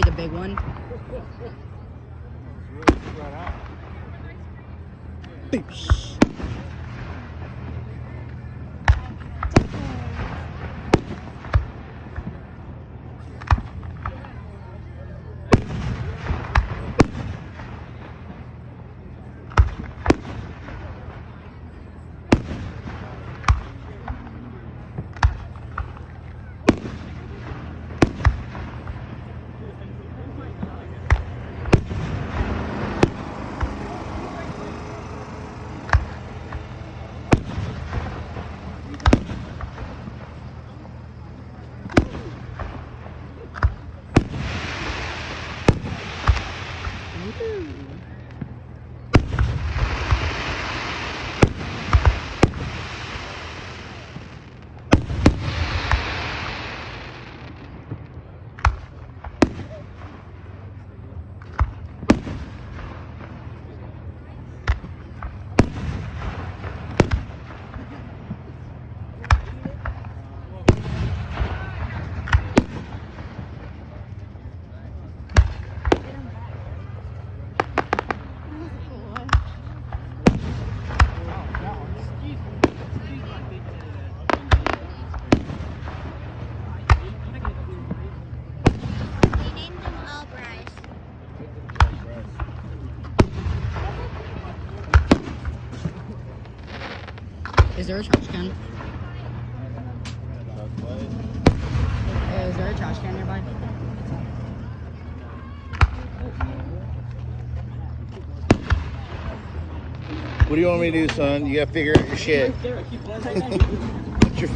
probably the big one. Boosh. They named them all Bryce. Is there a trash can? Is there a trash can nearby? What do you want me to do, son? You gotta figure out your shit. What's your